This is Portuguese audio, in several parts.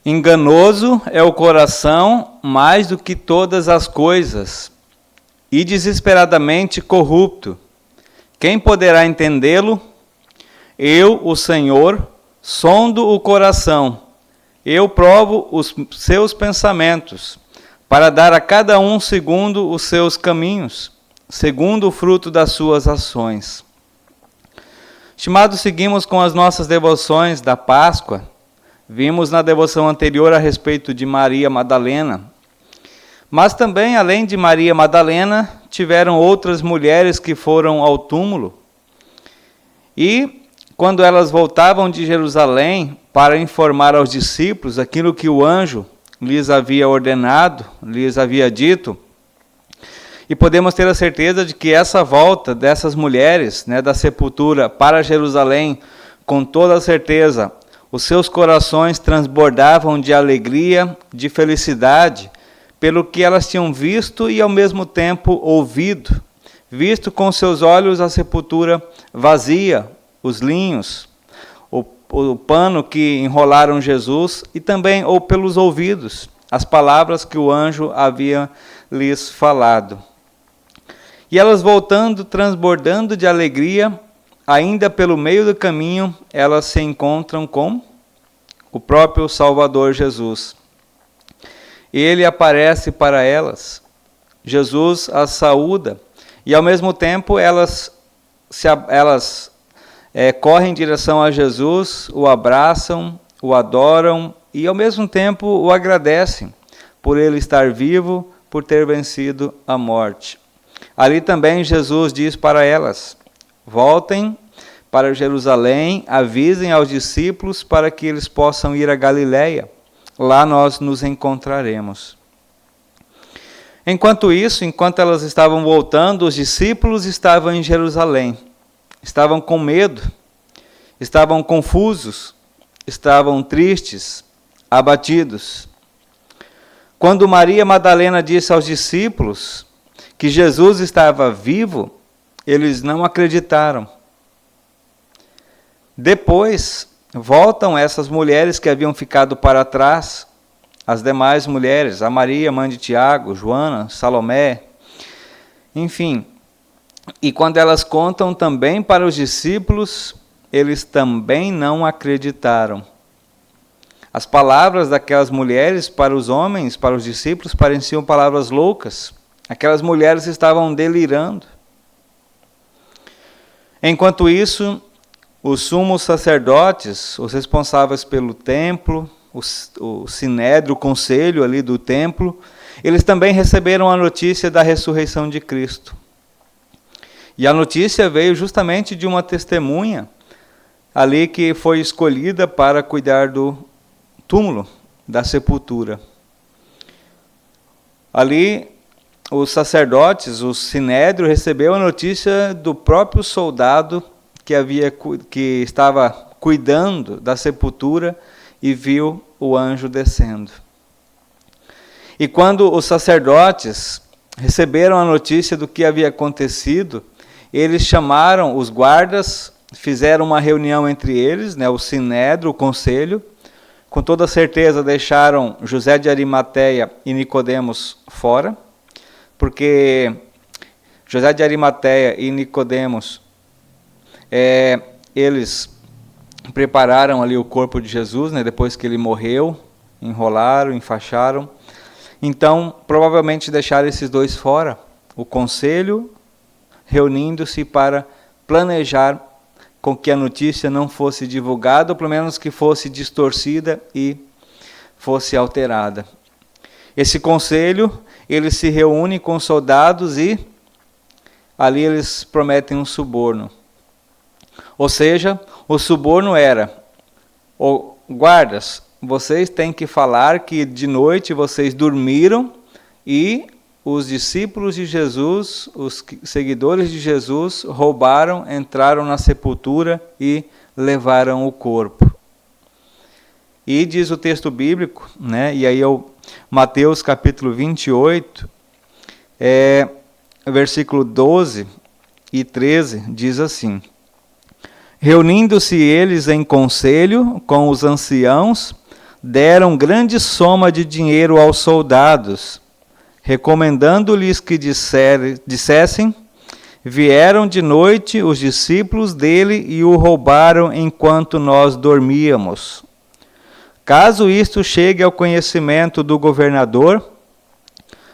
Enganoso é o coração mais do que todas as coisas, e desesperadamente corrupto. Quem poderá entendê-lo? Eu, o Senhor, sondo o coração. Eu provo os seus pensamentos, para dar a cada um segundo os seus caminhos, segundo o fruto das suas ações. Estimados, seguimos com as nossas devoções da Páscoa. Vimos na devoção anterior a respeito de Maria Madalena. Mas também, além de Maria Madalena, tiveram outras mulheres que foram ao túmulo. E, quando elas voltavam de Jerusalém para informar aos discípulos aquilo que o anjo lhes havia ordenado, lhes havia dito, e podemos ter a certeza de que essa volta dessas mulheres, da sepultura para Jerusalém, com toda certeza, os seus corações transbordavam de alegria, de felicidade, pelo que elas tinham visto e ao mesmo tempo ouvido. Visto com seus olhos a sepultura vazia, os linhos, o pano que enrolaram Jesus, e também ou pelos ouvidos, as palavras que o anjo havia lhes falado. E elas voltando, transbordando de alegria, ainda pelo meio do caminho, elas se encontram com o próprio Salvador Jesus. Ele aparece para elas, Jesus as saúda, e ao mesmo tempo elas correm em direção a Jesus, o abraçam, o adoram e ao mesmo tempo o agradecem por ele estar vivo, por ter vencido a morte. Ali também Jesus diz para elas: voltem para Jerusalém, avisem aos discípulos para que eles possam ir a Galiléia. Lá nós nos encontraremos. Enquanto isso, enquanto elas estavam voltando, os discípulos estavam em Jerusalém. Estavam com medo, estavam confusos, estavam tristes, abatidos. Quando Maria Madalena disse aos discípulos que Jesus estava vivo, eles não acreditaram. Depois, voltam essas mulheres que haviam ficado para trás, as demais mulheres, a Maria, mãe de Tiago, Joana, Salomé, enfim. E quando elas contam também para os discípulos, eles também não acreditaram. As palavras daquelas mulheres para os homens, para os discípulos, pareciam palavras loucas. Aquelas mulheres estavam delirando. Enquanto isso, os sumos sacerdotes, os responsáveis pelo templo, o sinédrio, o conselho ali do templo, eles também receberam a notícia da ressurreição de Cristo. E a notícia veio justamente de uma testemunha ali que foi escolhida para cuidar do túmulo, da sepultura. Ali, os sacerdotes, o sinédrio, recebeu a notícia do próprio soldado que estava cuidando da sepultura e viu o anjo descendo. E quando os sacerdotes receberam a notícia do que havia acontecido, eles chamaram os guardas, fizeram uma reunião entre eles, o sinédrio, o conselho. Com toda certeza deixaram José de Arimateia e Nicodemos fora, porque José de Arimateia e Nicodemos, eles prepararam ali o corpo de Jesus, depois que ele morreu, enrolaram, enfaixaram. Então, provavelmente deixaram esses dois fora, o conselho reunindo-se para planejar com que a notícia não fosse divulgada, ou pelo menos que fosse distorcida e fosse alterada. Esse conselho, ele se reúne com soldados e ali eles prometem um suborno. Ou seja, o suborno era: guardas, vocês têm que falar que de noite vocês dormiram e os discípulos de Jesus, os seguidores de Jesus, roubaram, entraram na sepultura e levaram o corpo. E diz o texto bíblico, e aí Mateus capítulo 28, versículo 12 e 13, diz assim: reunindo-se eles em conselho com os anciãos, deram grande soma de dinheiro aos soldados, recomendando-lhes que dissessem: vieram de noite os discípulos dele e o roubaram enquanto nós dormíamos. Caso isto chegue ao conhecimento do governador,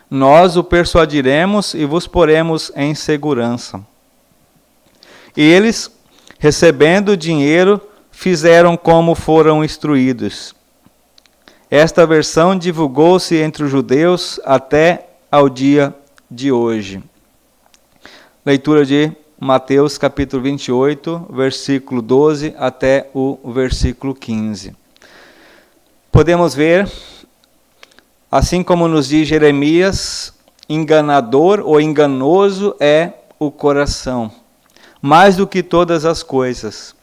nós o persuadiremos e vos poremos em segurança. Eles, recebendo o dinheiro, fizeram como foram instruídos. Esta versão divulgou-se entre os judeus até ao dia de hoje. Leitura de Mateus capítulo 28, versículo 12 até o versículo 15. Podemos ver, assim como nos diz Jeremias, enganador ou enganoso é o coração, mais do que todas as coisas.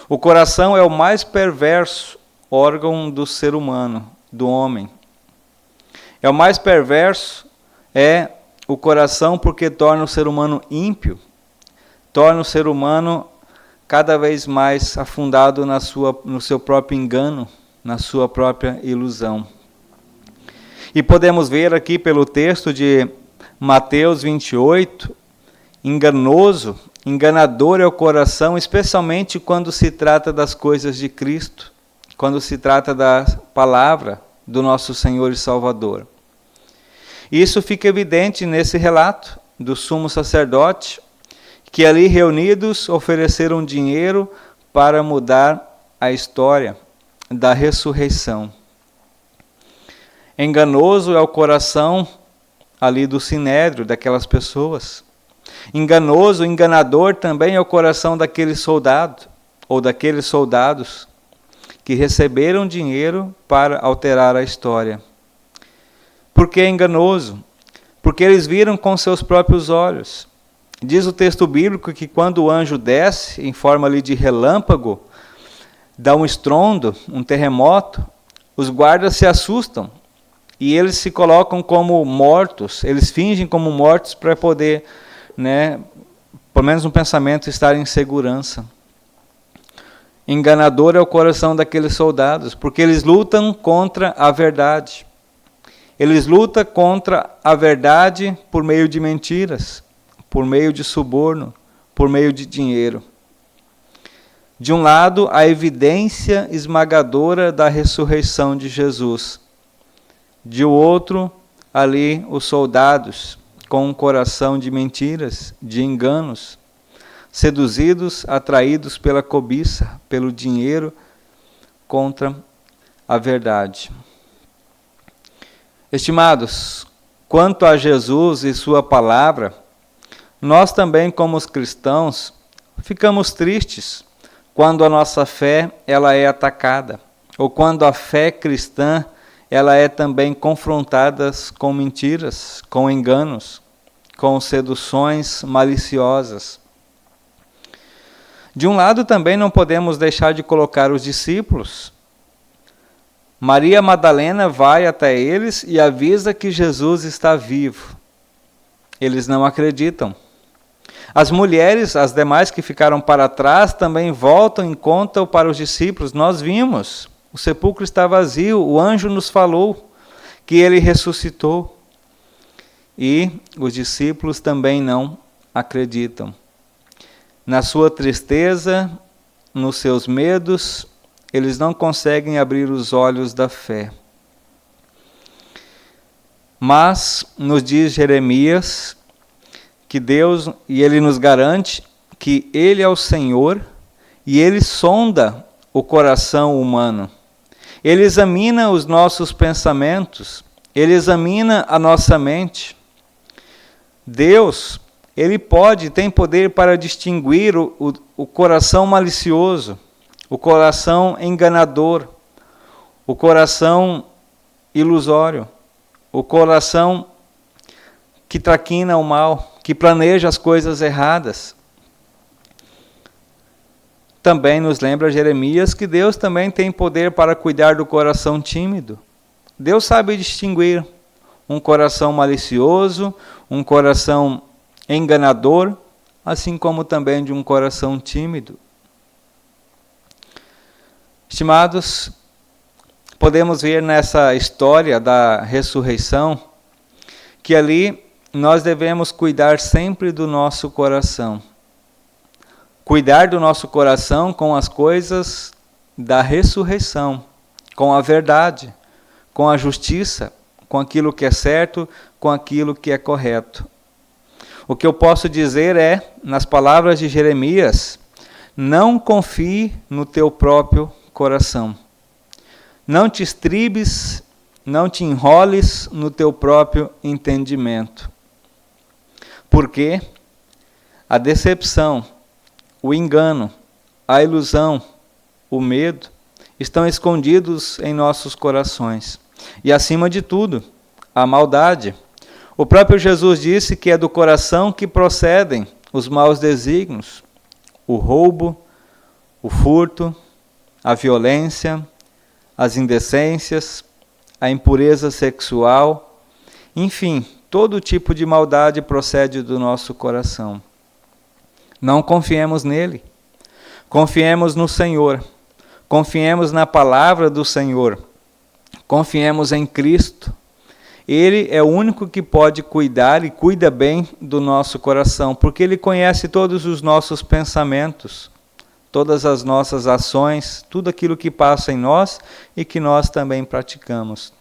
O coração é o mais perverso órgão do ser humano, do homem. É o mais perverso, é o coração, porque torna o ser humano ímpio, torna o ser humano cada vez mais afundado no seu próprio engano, na sua própria ilusão. E podemos ver aqui pelo texto de Mateus 28, enganoso, enganador é o coração, especialmente quando se trata das coisas de Cristo, quando se trata da palavra do nosso Senhor e Salvador. Isso fica evidente nesse relato do sumo sacerdote, que ali reunidos ofereceram dinheiro para mudar a história da ressurreição. Enganoso é o coração ali do sinédrio, daquelas pessoas. Enganoso, enganador também é o coração daquele soldado, ou daqueles soldados, que receberam dinheiro para alterar a história. Por que enganoso? Porque eles viram com seus próprios olhos. Diz o texto bíblico que quando o anjo desce, em forma ali de relâmpago, dá um estrondo, um terremoto, os guardas se assustam e eles se colocam como mortos, eles fingem como mortos para poder, pelo menos no pensamento, estar em segurança. Enganador é o coração daqueles soldados, porque eles lutam contra a verdade. Eles lutam contra a verdade por meio de mentiras, por meio de suborno, por meio de dinheiro. De um lado, a evidência esmagadora da ressurreição de Jesus. De outro, ali os soldados com um coração de mentiras, de enganos, seduzidos, atraídos pela cobiça, pelo dinheiro, contra a verdade. Estimados, quanto a Jesus e sua palavra, nós também, como os cristãos, ficamos tristes quando a nossa fé ela é atacada, ou quando a fé cristã ela é também confrontada com mentiras, com enganos, com seduções maliciosas. De um lado também não podemos deixar de colocar os discípulos. Maria Madalena vai até eles e avisa que Jesus está vivo. Eles não acreditam. As mulheres, as demais que ficaram para trás, também voltam e contam para os discípulos: nós vimos, o sepulcro está vazio, o anjo nos falou que ele ressuscitou. E os discípulos também não acreditam. Na sua tristeza, nos seus medos, eles não conseguem abrir os olhos da fé. Mas, nos diz Jeremias, que Deus, e Ele nos garante que Ele é o Senhor e Ele sonda o coração humano. Ele examina os nossos pensamentos, Ele examina a nossa mente. Deus, Ele tem poder para distinguir o coração malicioso, o coração enganador, o coração ilusório, o coração que traquina o mal, que planeja as coisas erradas. Também nos lembra Jeremias que Deus também tem poder para cuidar do coração tímido. Deus sabe distinguir um coração malicioso, um coração enganador, assim como também de um coração tímido. Estimados, podemos ver nessa história da ressurreição que ali nós devemos cuidar sempre do nosso coração. Cuidar do nosso coração com as coisas da ressurreição, com a verdade, com a justiça, com aquilo que é certo, com aquilo que é correto. O que eu posso dizer é, nas palavras de Jeremias, não confie no teu próprio coração. Não te estribes, não te enroles no teu próprio entendimento. Porque a decepção, o engano, a ilusão, o medo estão escondidos em nossos corações. E acima de tudo, a maldade. O próprio Jesus disse que é do coração que procedem os maus desígnios, o roubo, o furto, a violência, as indecências, a impureza sexual, enfim, todo tipo de maldade procede do nosso coração. Não confiemos nele, confiemos no Senhor, confiemos na palavra do Senhor, confiemos em Cristo. Ele é o único que pode cuidar e cuida bem do nosso coração, porque Ele conhece todos os nossos pensamentos, todas as nossas ações, tudo aquilo que passa em nós e que nós também praticamos.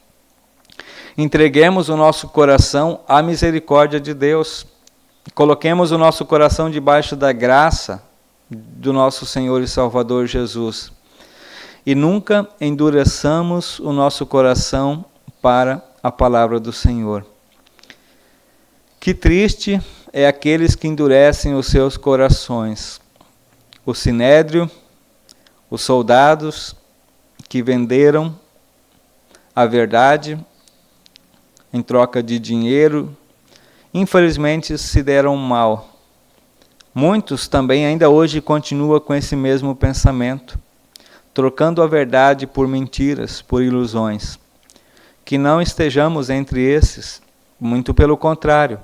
Entreguemos o nosso coração à misericórdia de Deus. Coloquemos o nosso coração debaixo da graça do nosso Senhor e Salvador Jesus. E nunca endureçamos o nosso coração para a palavra do Senhor. Que triste é aqueles que endurecem os seus corações. O sinédrio, os soldados que venderam a verdade em troca de dinheiro, infelizmente se deram mal. Muitos também ainda hoje continuam com esse mesmo pensamento, trocando a verdade por mentiras, por ilusões. Que não estejamos entre esses, muito pelo contrário.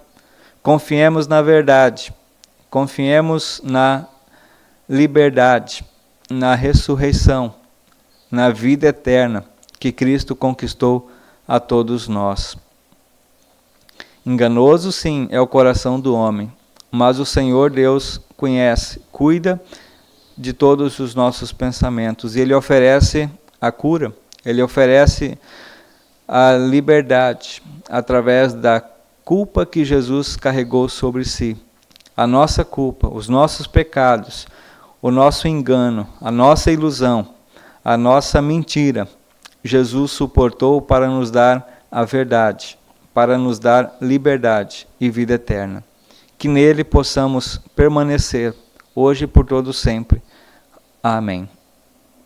Confiemos na verdade, confiemos na liberdade, na ressurreição, na vida eterna que Cristo conquistou a todos nós. Enganoso, sim, é o coração do homem, mas o Senhor Deus conhece, cuida de todos os nossos pensamentos, e Ele oferece a cura, Ele oferece a liberdade através da culpa que Jesus carregou sobre si. A nossa culpa, os nossos pecados, o nosso engano, a nossa ilusão, a nossa mentira, Jesus suportou para nos dar a verdade, para nos dar liberdade e vida eterna. Que nele possamos permanecer, hoje e por todo sempre. Amém.